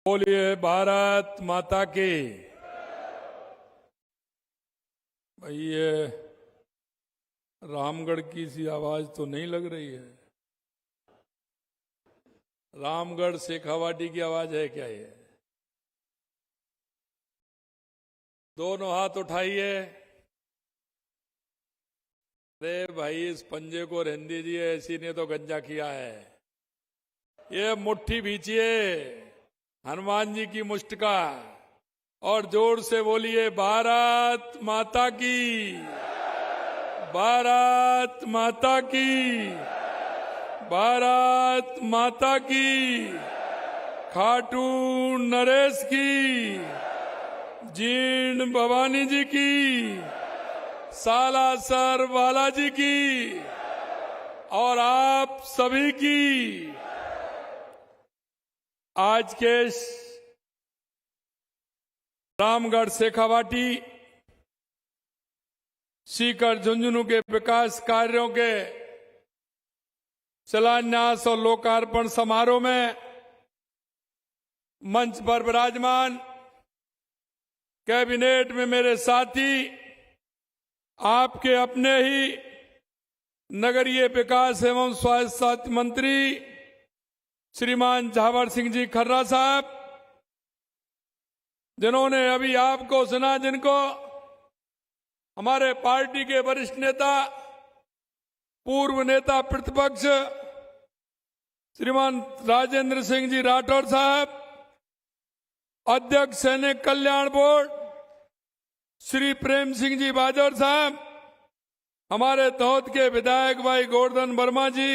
बोलिए भारत माता की। भाई ये रामगढ़ की सी आवाज तो नहीं लग रही है। रामगढ़ शेखावाटी की आवाज है क्या ये? दोनों हाथ उठाइए। अरे भाई इस पंजे को रहने दीजिए, ऐसी ने तो गंजा किया है। ये मुट्ठी भींचिए हनुमान जी की मुष्ट का और जोर से बोलिए भारत माता की, भारत माता की, भारत माता की, खाटू नरेश की, जीण भवानी जी की, सालासर बालाजी की और आप सभी की। आज के रामगढ़ शेखावाटी सीकर झुंझुनू के विकास कार्यों के शिलान्यास और लोकार्पण समारोह में मंच पर विराजमान कैबिनेट में मेरे साथी, आपके अपने ही नगरीय विकास एवं स्वास्थ्य मंत्री श्रीमान झावर सिंह जी खर्रा साहब, जिन्होंने अभी आपको सुना, जिनको हमारे पार्टी के वरिष्ठ नेता, पूर्व नेता प्रतिपक्ष श्रीमान राजेंद्र सिंह जी राठौर साहब, अध्यक्ष सैनिक कल्याण बोर्ड श्री प्रेम सिंह जी बाजौर साहब, हमारे तौत के विधायक भाई गोवर्धन वर्मा जी,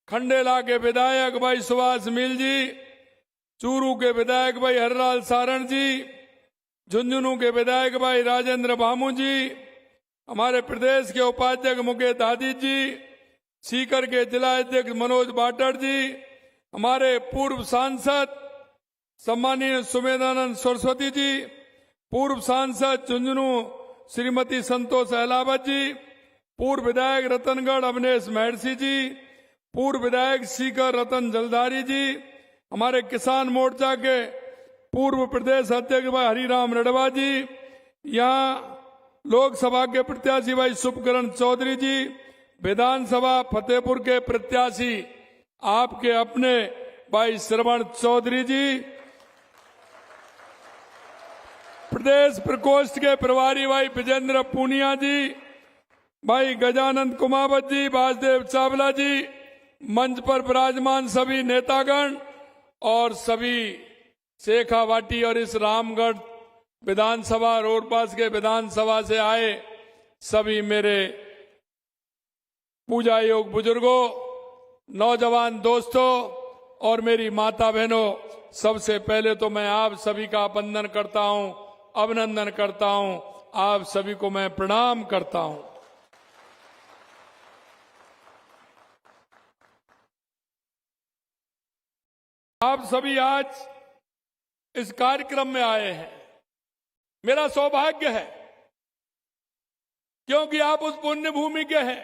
खंडेला के विधायक भाई सुभाष मील जी, चूरू के विधायक भाई हरलाल सारण जी, झुंझुनू के विधायक भाई राजेंद्र भामू जी, हमारे प्रदेश के उपाध्यक्ष मुकेश आदित्य जी, सीकर के जिला अध्यक्ष मनोज बाटड़ जी, हमारे पूर्व सांसद सम्मानीय सुमेधानंद सरस्वती जी, पूर्व सांसद झुंझुनू श्रीमती संतोष अहलावत जी, पूर्व विधायक रतनगढ़ अवनेश महर्षि जी, पूर्व विधायक सीकर रतन जलधारी जी, हमारे किसान मोर्चा के पूर्व प्रदेश अध्यक्ष भाई हरिराम रडवा जी, यहाँ लोकसभा के प्रत्याशी भाई शुभकरण चौधरी जी, विधानसभा फतेहपुर के प्रत्याशी आपके अपने भाई श्रवण चौधरी जी, प्रदेश प्रकोष्ठ के प्रभारी भाई विजेंद्र पूनिया जी, भाई गजानंद कुमावत जी, वासुदेव चावला जी, मंच पर विराजमान सभी नेतागण और सभी शेखावाटी और इस रामगढ़ विधानसभा रोड पास के विधानसभा से आए सभी मेरे पूजा योग बुजुर्गों, नौजवान दोस्तों और मेरी माता बहनों, सबसे पहले तो मैं आप सभी का वंदन करता हूं, अभिनंदन करता हूं, आप सभी को मैं प्रणाम करता हूं। आप सभी आज इस कार्यक्रम में आए हैं, मेरा सौभाग्य है क्योंकि आप उस पुण्य भूमि के हैं।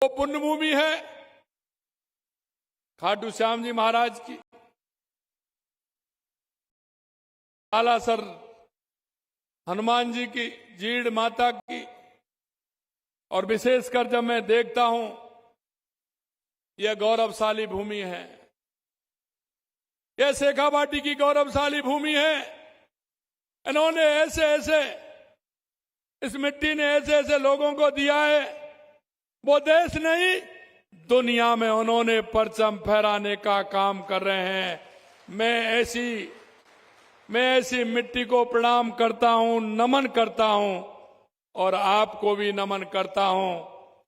वो पुण्य भूमि है खाटू श्याम जी महाराज की, सालासर हनुमान जी की, जीड़ माता की, और विशेषकर जब मैं देखता हूं यह गौरवशाली भूमि है, यह शेखावाटी की गौरवशाली भूमि है। इन्होंने ऐसे ऐसे, इस मिट्टी ने ऐसे ऐसे लोगों को दिया है, वो देश नहीं दुनिया में उन्होंने परचम फहराने का काम कर रहे हैं। मैं ऐसी मिट्टी को प्रणाम करता हूं, नमन करता हूं और आपको भी नमन करता हूं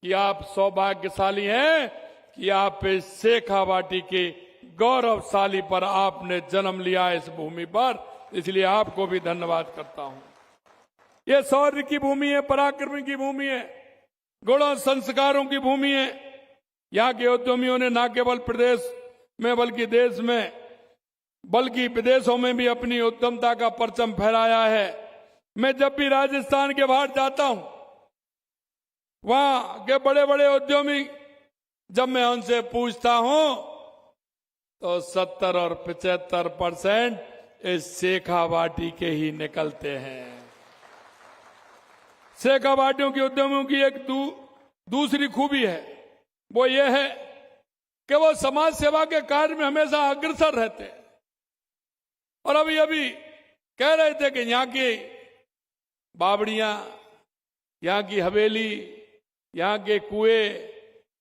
कि आप सौभाग्यशाली हैं कि आप इस शेखावाटी के गौरवशाली पर आपने जन्म लिया इस भूमि पर, इसलिए आपको भी धन्यवाद करता हूं। यह शौर्य की भूमि है, पराक्रम की भूमि है, गुणों संस्कारों की भूमि है। यहाँ के उद्यमियों ने न केवल प्रदेश में बल्कि देश में, बल्कि विदेशों में भी अपनी उद्यमता का परचम फहराया है। मैं जब भी राजस्थान के बाहर जाता हूं, वहां के बड़े बड़े उद्यमी, जब मैं उनसे पूछता हूं तो 70 और 75% इस शेखावाटी के ही निकलते हैं। शेखावाटियों के उद्यमियों की एक दूसरी खूबी है, वो ये है कि वो समाज सेवा के कार्य में हमेशा अग्रसर रहते हैं। और अभी अभी कह रहे थे कि यहाँ की बावड़ियां, यहाँ की हवेली, यहाँ के कुएं,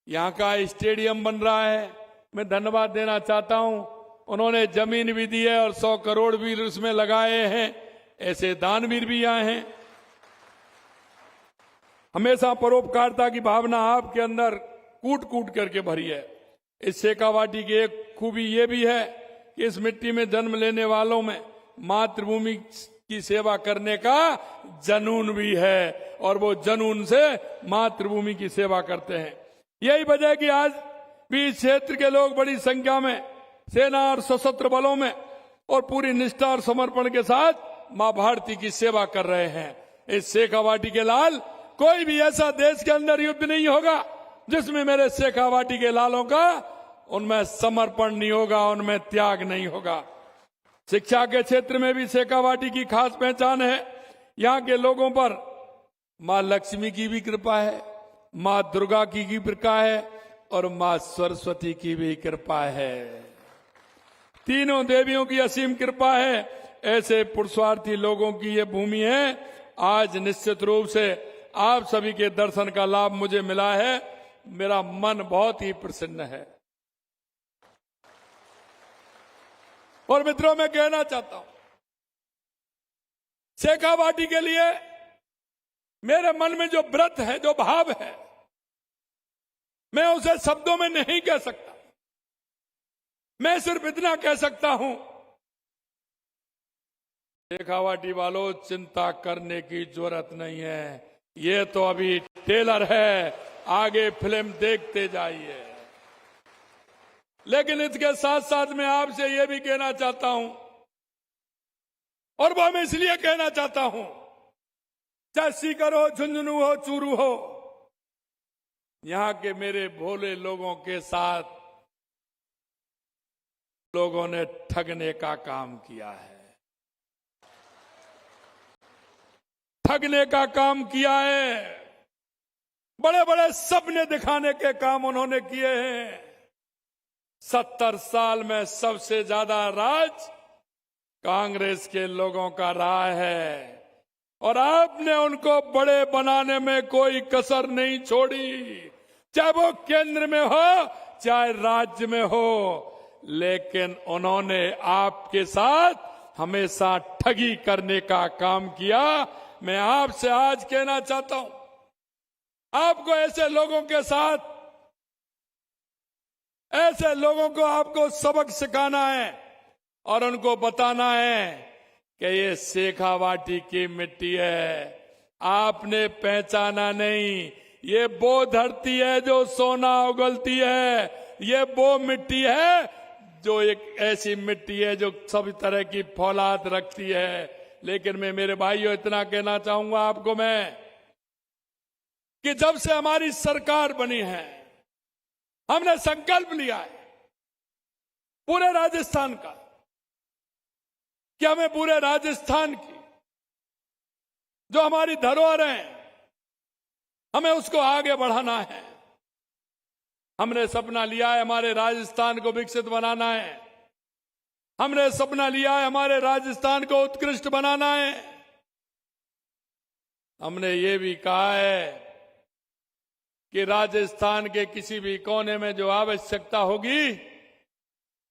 यहाँ का स्टेडियम बन रहा है। मैं धन्यवाद देना चाहता हूं, उन्होंने जमीन भी दी है और 100 करोड़ भी उसमें लगाए हैं। ऐसे दानवीर भी यहाँ हैं। हमेशा परोपकारिता की भावना आपके अंदर कूट कूट करके भरी है। इस शेखावाटी की एक खूबी ये भी है कि इस मिट्टी में जन्म लेने वालों में मातृभूमि की सेवा करने का जनून भी है, और वो जनून से मातृभूमि की सेवा करते हैं। यही वजह है कि आज भी इस क्षेत्र के लोग बड़ी संख्या में सेना और सशस्त्र बलों में और पूरी निष्ठा और समर्पण के साथ मां भारती की सेवा कर रहे हैं। इस शेखावाटी के लाल, कोई भी ऐसा देश के अंदर युद्ध नहीं होगा जिसमें मेरे शेखावाटी के लालों का उनमें समर्पण नहीं होगा, उनमें त्याग नहीं होगा। शिक्षा के क्षेत्र में भी शेखावाटी की खास पहचान है। यहाँ के लोगों पर मां लक्ष्मी की भी कृपा है, मां दुर्गा की भी कृपा है और मां सरस्वती की भी कृपा है। तीनों देवियों की असीम कृपा है। ऐसे पुरुषार्थी लोगों की ये भूमि है। आज निश्चित रूप से आप सभी के दर्शन का लाभ मुझे मिला है। मेरा मन बहुत ही प्रसन्न है। और मित्रों, मैं कहना चाहता हूं, शेखावाटी के लिए मेरे मन में जो व्रत है, जो भाव है, मैं उसे शब्दों में नहीं कह सकता। मैं सिर्फ इतना कह सकता हूं, शेखावाटी वालों, चिंता करने की जरूरत नहीं है। ये तो अभी ट्रेलर है, आगे फिल्म देखते जाइए। लेकिन इसके साथ साथ मैं आपसे यह भी कहना चाहता हूं, और वो मैं इसलिए कहना चाहता हूं, चाहे सीकर हो, झुंझुनू हो, चूरू हो, यहां के मेरे भोले लोगों के साथ लोगों ने ठगने का काम किया है। ठगने का काम किया है। बड़े बड़े सपने दिखाने के काम उन्होंने किए हैं। 70 साल में सबसे ज्यादा राज कांग्रेस के लोगों का रहा है, और आपने उनको बड़े बनाने में कोई कसर नहीं छोड़ी, चाहे वो केंद्र में हो चाहे राज्य में हो। लेकिन उन्होंने आपके साथ हमेशा ठगी करने का काम किया। मैं आपसे आज कहना चाहता हूं, आपको ऐसे लोगों के साथ, ऐसे लोगों को आपको सबक सिखाना है और उनको बताना है कि ये शेखावाटी की मिट्टी है। आपने पहचाना नहीं, ये वो धरती है जो सोना उगलती है। ये वो मिट्टी है जो एक ऐसी मिट्टी है जो सभी तरह की फौलाद रखती है। लेकिन मैं, मेरे भाइयों, इतना कहना चाहूंगा आपको मैं, कि जब से हमारी सरकार बनी है, हमने संकल्प लिया है पूरे राजस्थान का कि हमें पूरे राजस्थान की जो हमारी धरोहर है, हमें उसको आगे बढ़ाना है। हमने सपना लिया है हमारे राजस्थान को विकसित बनाना है। हमने सपना लिया है हमारे राजस्थान को उत्कृष्ट बनाना है। हमने ये भी कहा है कि राजस्थान के किसी भी कोने में जो आवश्यकता होगी,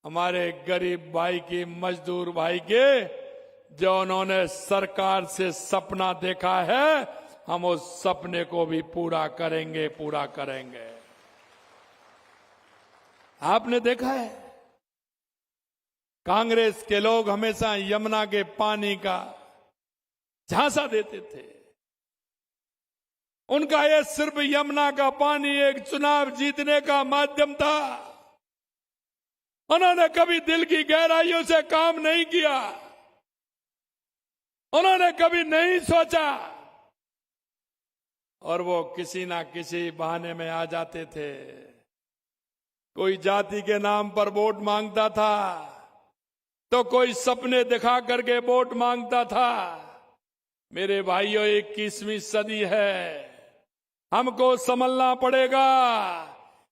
हमारे गरीब भाई की, मजदूर भाई के, जो उन्होंने सरकार से सपना देखा है, हम उस सपने को भी पूरा करेंगे, पूरा करेंगे। आपने देखा है, कांग्रेस के लोग हमेशा यमुना के पानी का झांसा देते थे। उनका यह सिर्फ यमुना का पानी एक चुनाव जीतने का माध्यम था। उन्होंने कभी दिल की गहराइयों से काम नहीं किया। उन्होंने कभी नहीं सोचा, और वो किसी ना किसी बहाने में आ जाते थे। कोई जाति के नाम पर वोट मांगता था, तो कोई सपने दिखा करके वोट मांगता था। मेरे भाइयों, 21वीं सदी है, हमको संभलना पड़ेगा।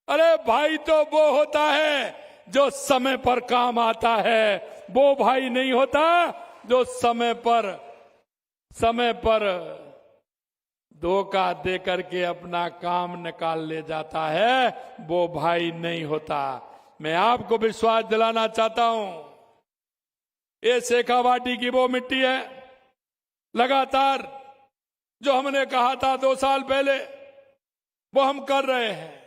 अरे भाई तो वो होता है जो समय पर काम आता है, वो भाई नहीं होता जो समय पर धोखा दे करके अपना काम निकाल ले जाता है, वो भाई नहीं होता। मैं आपको विश्वास दिलाना चाहता हूं, ये शेखावाटी की वो मिट्टी है, लगातार जो हमने कहा था 2 साल पहले वो हम कर रहे हैं।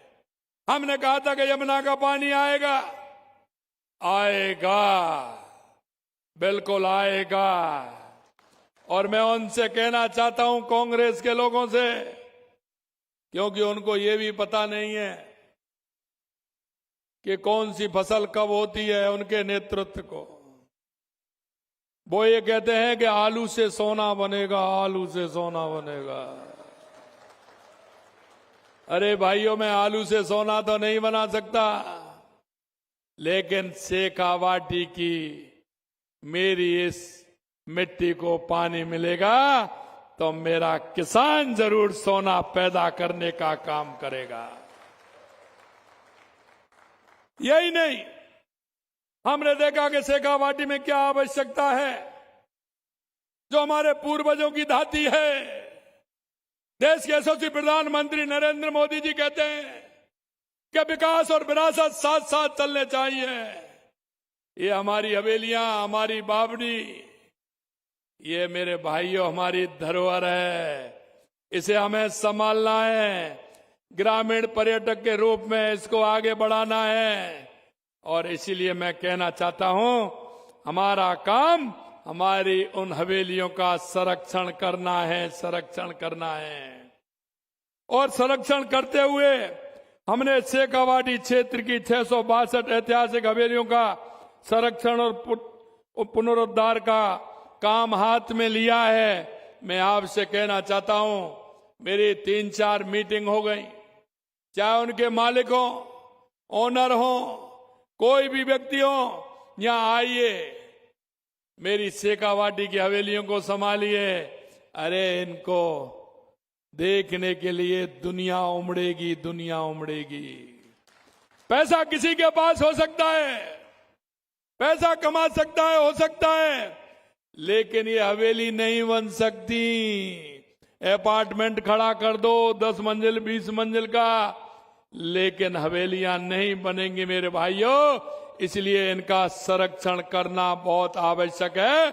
हमने कहा था कि यमुना का पानी आएगा, बिल्कुल आएगा। और मैं उनसे कहना चाहता हूं, कांग्रेस के लोगों से, क्योंकि उनको ये भी पता नहीं है कि कौन सी फसल कब होती है, उनके नेतृत्व को। वो ये कहते हैं कि आलू से सोना बनेगा, आलू से सोना बनेगा। अरे भाइयों, मैं आलू से सोना तो नहीं बना सकता, लेकिन शेखावाटी की मेरी इस मिट्टी को पानी मिलेगा तो मेरा किसान जरूर सोना पैदा करने का काम करेगा। यही नहीं, हमने देखा कि शेखावाटी में क्या आवश्यकता है, जो हमारे पूर्वजों की धाती है। देश के यशस्वी प्रधानमंत्री नरेंद्र मोदी जी कहते हैं कि विकास और विरासत साथ साथ चलने चाहिए। ये हमारी हवेलियां, हमारी बावड़ी, ये मेरे भाइयों हमारी धरोहर है, इसे हमें संभालना है। ग्रामीण पर्यटक के रूप में इसको आगे बढ़ाना है। और इसीलिए मैं कहना चाहता हूं, हमारा काम हमारी उन हवेलियों का संरक्षण करना है, संरक्षण करना है। और संरक्षण करते हुए हमने शेखावाटी क्षेत्र की 662 ऐतिहासिक हवेलियों का संरक्षण और पुनरुद्धार का काम हाथ में लिया है। मैं आपसे कहना चाहता हूं, मेरी 3-4 मीटिंग हो गई, चाहे उनके मालिक हो, ओनर हो, कोई भी व्यक्ति हो, यहां आइए, मेरी शेखावाटी की हवेलियों को संभालिए। अरे इनको देखने के लिए दुनिया उमड़ेगी, दुनिया उमड़ेगी। पैसा किसी के पास हो सकता है, पैसा कमा सकता है, हो सकता है, लेकिन ये हवेली नहीं बन सकती। अपार्टमेंट खड़ा कर दो 10 मंजिल 20 मंजिल का, लेकिन हवेलियां नहीं बनेंगी मेरे भाइयों। इसलिए इनका संरक्षण करना बहुत आवश्यक है।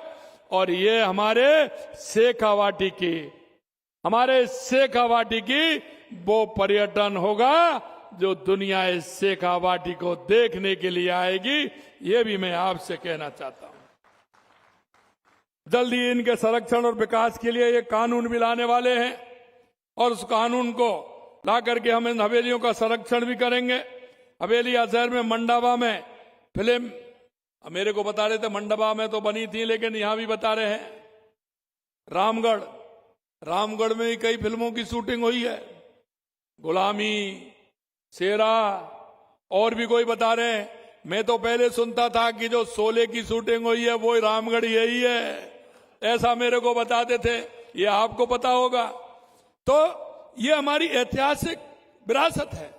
और ये हमारे शेखावाटी की वो पर्यटन होगा जो दुनिया इस शेखावाटी को देखने के लिए आएगी। ये भी मैं आपसे कहना चाहता हूं। जल्दी इनके संरक्षण और विकास के लिए ये कानून भी लाने वाले हैं, और उस कानून को ला करके हम इन हवेलियों का संरक्षण भी करेंगे। हवेली शहर में मंडावा में फिल्म, मेरे को बता रहे थे मंडावा में तो बनी थी, लेकिन यहां भी बता रहे हैं रामगढ़ में भी कई फिल्मों की शूटिंग हुई है। गुलामी, शेरा, और भी कोई बता रहे हैं। मैं तो पहले सुनता था कि जो शोले की शूटिंग हुई है वो रामगढ़ यही है, ऐसा मेरे को बताते थे। ये आपको पता होगा। तो ये हमारी ऐतिहासिक विरासत है,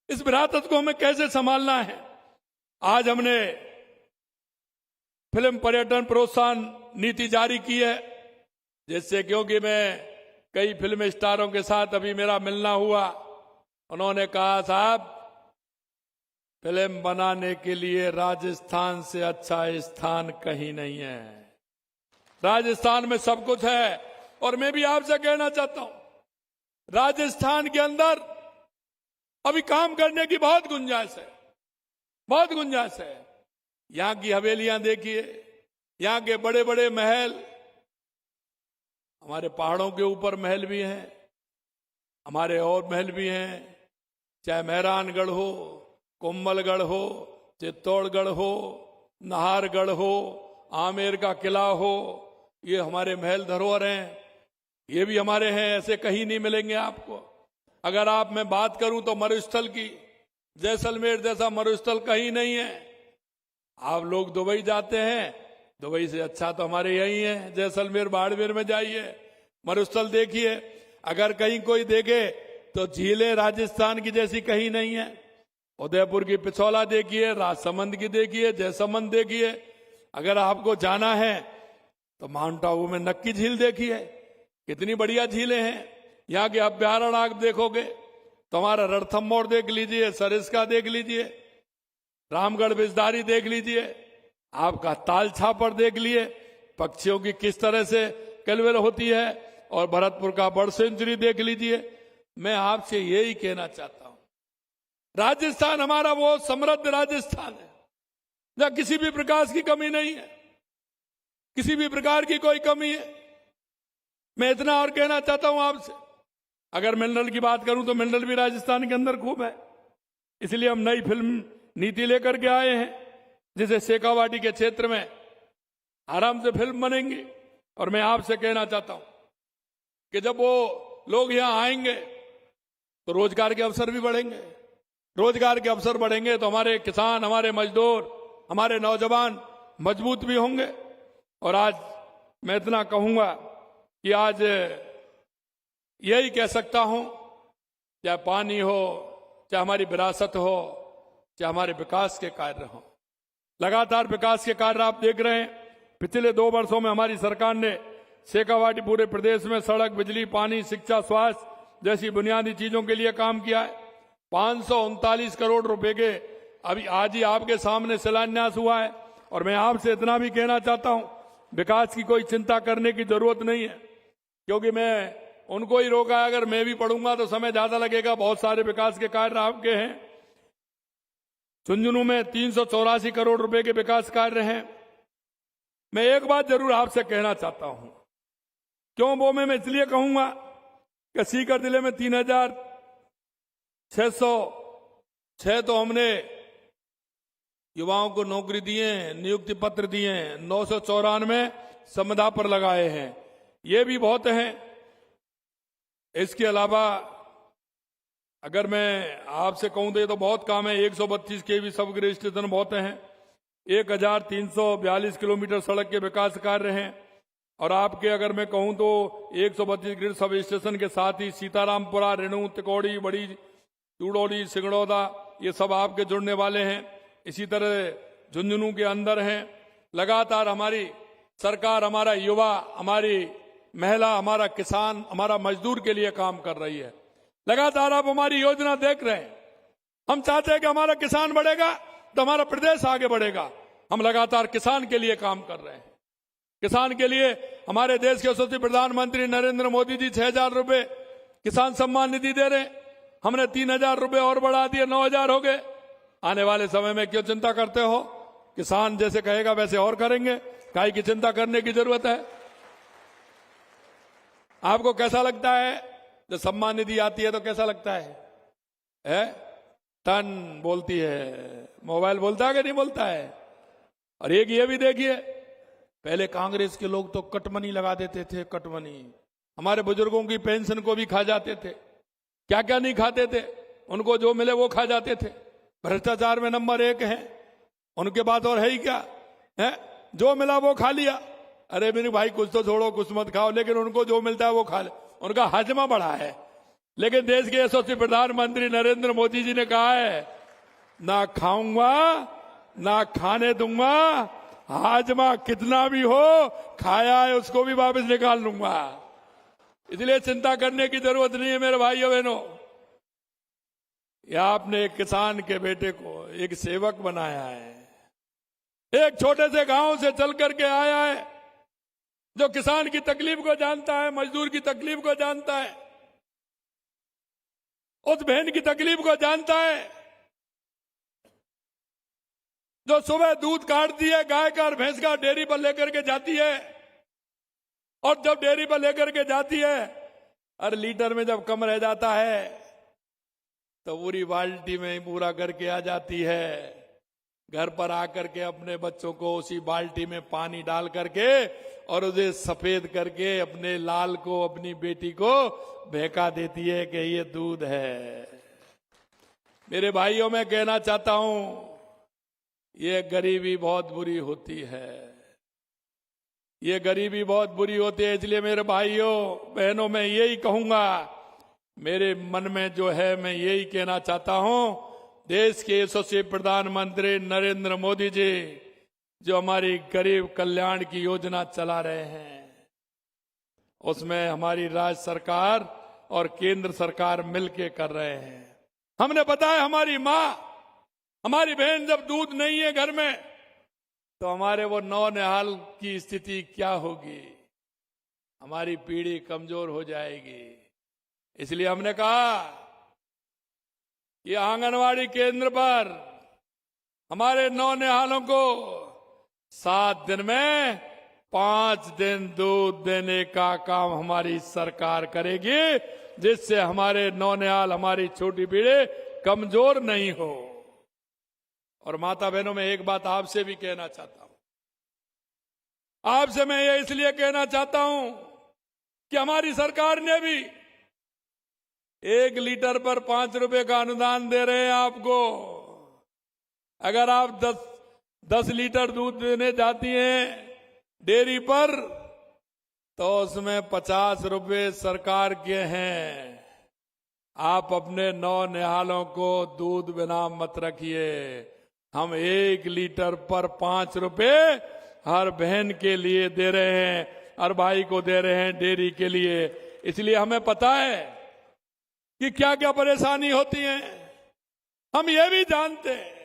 इस विरासत को हमें कैसे संभालना है। आज हमने फिल्म पर्यटन प्रोत्साहन नीति जारी की है, जिससे, क्योंकि मैं कई फिल्म स्टारों के साथ अभी मेरा मिलना हुआ, उन्होंने कहा साहब फिल्म बनाने के लिए राजस्थान से अच्छा स्थान कहीं नहीं है। राजस्थान में सब कुछ है। और मैं भी आपसे कहना चाहता हूं, राजस्थान के अंदर अभी काम करने की बहुत गुंजाइश है, बहुत गुंजाइश है। यहां की हवेलियां देखिए, यहां के बड़े बड़े महल, हमारे पहाड़ों के ऊपर महल भी हैं, हमारे और महल भी हैं, चाहे मेहरानगढ़ हो, कुंभलगढ़ हो, चित्तौड़गढ़ हो, नाहरगढ़ हो, आमेर का किला हो, ये हमारे महल धरोहर हैं। ये भी हमारे हैं, ऐसे कहीं नहीं मिलेंगे आपको। अगर आप मैं बात करूं तो मरुस्थल की, जैसलमेर जैसा मरुस्थल कहीं नहीं है। आप लोग दुबई जाते हैं, दुबई से अच्छा तो हमारे यही है, जैसलमेर बाड़मेर में जाइए, मरुस्थल देखिए। अगर कहीं कोई देखे तो झीलें राजस्थान की जैसी कहीं नहीं है। उदयपुर की पिछौला देखिए, राजसमंद की देखिए, जयसमंद देखिए। अगर आपको जाना है तो माउंट आबू में नक्की झील देखिए, कितनी बढ़िया झीलें हैं। यहाँ के अभ्यारण्य आप देखोगे तो हमारा रणथंभौर देख लीजिए, सरिस्का देख लीजिए, रामगढ़ बिजदारी देख लीजिए, आपका ताल छापर देख लिए, पक्षियों की किस तरह से किलबिल होती है, और भरतपुर का बर्ड सेंचुरी देख लीजिए। मैं आपसे यही कहना चाहता हूं, राजस्थान हमारा वो समृद्ध राजस्थान है जहां किसी भी प्रकार की कमी नहीं है, किसी भी प्रकार की कोई कमी है। मैं इतना और कहना चाहता हूं आपसे, अगर मिनरल की बात करूं तो मिनरल भी राजस्थान के अंदर खूब है। इसलिए हम नई फिल्म नीति लेकर के आए हैं, जिसे शेखावाटी के क्षेत्र में आराम से फिल्म बनेंगी। और मैं आपसे कहना चाहता हूं कि जब वो लोग यहां आएंगे तो रोजगार के अवसर भी बढ़ेंगे। रोजगार के अवसर बढ़ेंगे तो हमारे किसान, हमारे मजदूर, हमारे नौजवान मजबूत भी होंगे। और आज मैं इतना कहूंगा कि आज यही कह सकता हूं, चाहे पानी हो, चाहे हमारी विरासत हो, चाहे हमारे विकास के कार्य हो, लगातार विकास के कार्य आप देख रहे हैं। पिछले 2 वर्षों में हमारी सरकार ने शेखावाटी पूरे प्रदेश में सड़क, बिजली, पानी, शिक्षा, स्वास्थ्य जैसी बुनियादी चीजों के लिए काम किया है। 539 करोड़ रुपए के अभी आज ही आपके सामने शिलान्यास हुआ है। और मैं आपसे इतना भी कहना चाहता हूं, विकास की कोई चिंता करने की जरूरत नहीं है, क्योंकि मैं उनको ही रोका है। अगर मैं भी पढ़ूंगा तो समय ज्यादा लगेगा। बहुत सारे विकास के कार्य आपके हैं। झुंझुनू में 384 करोड़ रुपए के विकास कार्य हैं। मैं एक बात जरूर आपसे कहना चाहता हूं, क्यों वो मैं इसलिए कहूंगा कि सीकर जिले में 3606 तो हमने युवाओं को नौकरी दिए हैं, नियुक्ति पत्र दिए हैं, 994 संविदा पर लगाए हैं, ये भी बहुत हैं। इसके अलावा अगर मैं आपसे कहूं तो ये तो बहुत काम है। 132 केवी सब ग्रेड स्टेशन बहुत हैं, 1342 किलोमीटर सड़क के विकास कार्य हैं। और आपके अगर मैं कहूं तो 132 ग्रिड सब स्टेशन के साथ ही सीतारामपुरा, रेणु, तिकोड़ी, बड़ी चूड़ोली, सिंगड़ौदा, ये सब आपके जुड़ने वाले हैं। इसी तरह झुंझुनू के अंदर हैं। लगातार हमारी सरकार, हमारा युवा, हमारी महिला, हमारा किसान, हमारा मजदूर के लिए काम कर रही है। लगातार आप हमारी योजना देख रहे हैं। हम चाहते हैं कि हमारा किसान बढ़ेगा तो हमारा प्रदेश आगे बढ़ेगा। हम लगातार किसान के लिए काम कर रहे हैं। किसान के लिए हमारे देश के यशस्वी प्रधानमंत्री नरेंद्र मोदी जी 6,000 रुपए किसान सम्मान निधि दे रहे हैं। हमने 3,000 रुपए और बढ़ा दिए, 9,000 हो गए। आने वाले समय में क्यों चिंता करते हो? किसान जैसे कहेगा वैसे और करेंगे, काहे की चिंता करने की जरूरत है? आपको कैसा लगता है जब सम्मान निधि आती है तो कैसा लगता है? टन बोलती है, मोबाइल बोलता है कि नहीं बोलता है? और एक ये भी देखिए, पहले कांग्रेस के लोग तो कटमनी लगा देते थे, कटमनी। हमारे बुजुर्गों की पेंशन को भी खा जाते थे। क्या क्या नहीं खाते थे, उनको जो मिले वो खा जाते थे। भ्रष्टाचार में नंबर 1 है, उनके बाद और है ही क्या है? जो मिला वो खा लिया। अरे मेरे भाई कुछ तो छोड़ो, कुछ मत खाओ, लेकिन उनको जो मिलता है वो खा ले, उनका हजमा बढ़ा है। लेकिन देश के यशस्वी प्रधानमंत्री नरेंद्र मोदी जी ने कहा है, ना खाऊंगा ना खाने दूंगा, हाजमा कितना भी हो, खाया है उसको भी वापस निकाल लूंगा। इसलिए चिंता करने की जरूरत नहीं है मेरे भाइयों बहनों। या आपने एक किसान के बेटे को एक सेवक बनाया है, एक छोटे से गांव से चल करके आया है, जो किसान की तकलीफ को जानता है, मजदूर की तकलीफ को जानता है, उस बहन की तकलीफ को जानता है, जो सुबह दूध काटती है गाय का और भैंस का, डेयरी पर लेकर के जाती है, और जब डेयरी पर लेकर के जाती है और लीटर में जब कम रह जाता है तो पूरी बाल्टी में पूरा करके आ जाती है। घर पर आकर के अपने बच्चों को उसी बाल्टी में पानी डाल करके और उसे सफेद करके अपने लाल को, अपनी बेटी को बहका देती है कि ये दूध है। मेरे भाइयों, मैं कहना चाहता हूं, ये गरीबी बहुत बुरी होती है, ये गरीबी बहुत बुरी होती है। इसलिए मेरे भाइयों बहनों, मैं यही कहूंगा, मेरे मन में जो है मैं यही कहना चाहता हूं, देश के यशस्वी प्रधानमंत्री नरेंद्र मोदी जी जो हमारी गरीब कल्याण की योजना चला रहे हैं, उसमें हमारी राज्य सरकार और केंद्र सरकार मिलके कर रहे हैं। हमने बताया, हमारी माँ, हमारी बहन जब दूध नहीं है घर में, तो हमारे वो नौनिहाल की स्थिति क्या होगी, हमारी पीढ़ी कमजोर हो जाएगी। इसलिए हमने कहा कि आंगनवाड़ी केंद्र पर हमारे नौनिहालों को 7 दिन में 5 दिन दूध देने का काम हमारी सरकार करेगी, जिससे हमारे नौनिहाल, हमारी छोटी पीढ़ी कमजोर नहीं हो। और माता बहनों, में एक बात आपसे भी कहना चाहता हूं, आपसे मैं ये इसलिए कहना चाहता हूं कि हमारी सरकार ने भी 1 लीटर पर 5 रुपए का अनुदान दे रहे हैं आपको। अगर आप 10 लीटर दूध देने जाती हैं डेयरी पर, तो उसमें 50 रुपए सरकार के हैं। आप अपने नौनिहालों को दूध बिना मत रखिए। हम 1 लीटर पर 5 रुपए हर बहन के लिए दे रहे हैं, हर भाई को दे रहे हैं डेयरी के लिए। इसलिए हमें पता है कि क्या क्या परेशानी होती है, हम ये भी जानते हैं।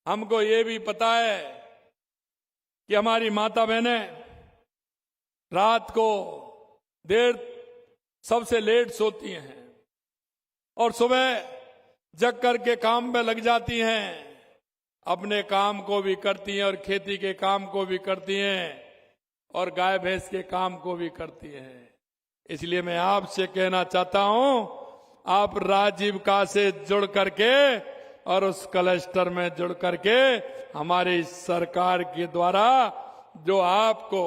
हमको ये भी पता है कि हमारी माता बहनें रात को देर सबसे लेट सोती हैं और सुबह जग करके काम में लग जाती हैं, अपने काम को भी करती हैं और खेती के काम को भी करती हैं और गाय भैंस के काम को भी करती हैं। इसलिए मैं आपसे कहना चाहता हूं, आप राजीविका से जुड़ करके और उस क्लस्टर में जुड़ करके हमारी सरकार के द्वारा जो आपको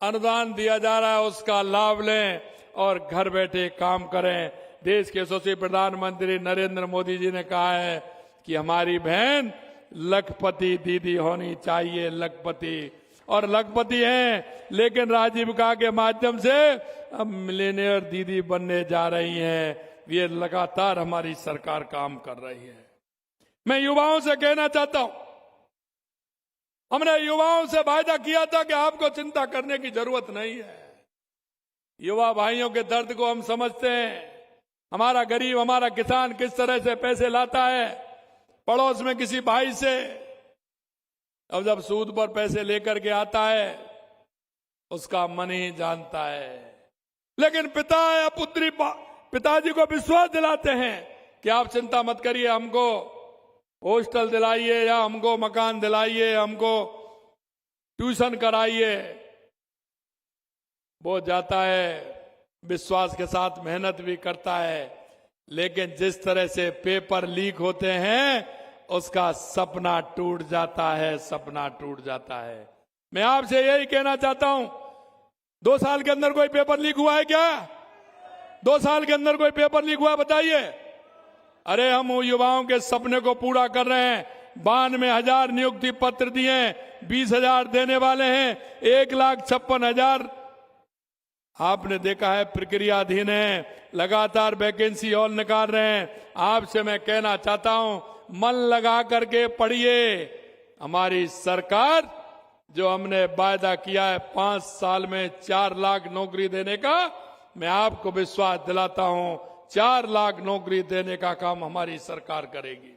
अनुदान दिया जा रहा है उसका लाभ लें और घर बैठे काम करें। देश के यशस्वी प्रधानमंत्री नरेंद्र मोदी जी ने कहा है कि हमारी बहन लखपति दीदी होनी चाहिए, लखपति, और लखपति हैं, लेकिन राजीविका के माध्यम से अब मिलेनियर दीदी बनने जा रही हैं। ये लगातार हमारी सरकार काम कर रही है। मैं युवाओं से कहना चाहता हूं, हमने युवाओं से वायदा किया था कि आपको चिंता करने की जरूरत नहीं है। युवा भाइयों के दर्द को हम समझते हैं। हमारा गरीब, हमारा किसान किस तरह से पैसे लाता है पड़ोस में किसी भाई से, अब जब सूद पर पैसे लेकर के आता है उसका मन ही जानता है। लेकिन पिता या पुत्री पिताजी को विश्वास दिलाते हैं कि आप चिंता मत करिए, हमको हॉस्टल दिलाइए या हमको मकान दिलाइए, हमको ट्यूशन कराइए। वो जाता है, विश्वास के साथ मेहनत भी करता है, लेकिन जिस तरह से पेपर लीक होते हैं उसका सपना टूट जाता है, सपना टूट जाता है। मैं आपसे यही कहना चाहता हूं, 2 साल के अंदर कोई पेपर लीक हुआ है क्या? 2 साल के अंदर कोई पेपर लीक हुआ बताइए? अरे हम युवाओं के सपने को पूरा कर रहे हैं। 92,000 नियुक्ति पत्र दिए, 20,000 देने वाले हैं, 1,56,000 आपने देखा है प्रक्रियाधीन है, लगातार वैकेंसी और निकाल रहे हैं। आपसे मैं कहना चाहता हूं, मन लगा करके पढ़िए। हमारी सरकार जो हमने वायदा किया है 5 साल में 4 लाख नौकरी देने का, मैं आपको विश्वास दिलाता हूं 4 लाख नौकरी देने का काम हमारी सरकार करेगी।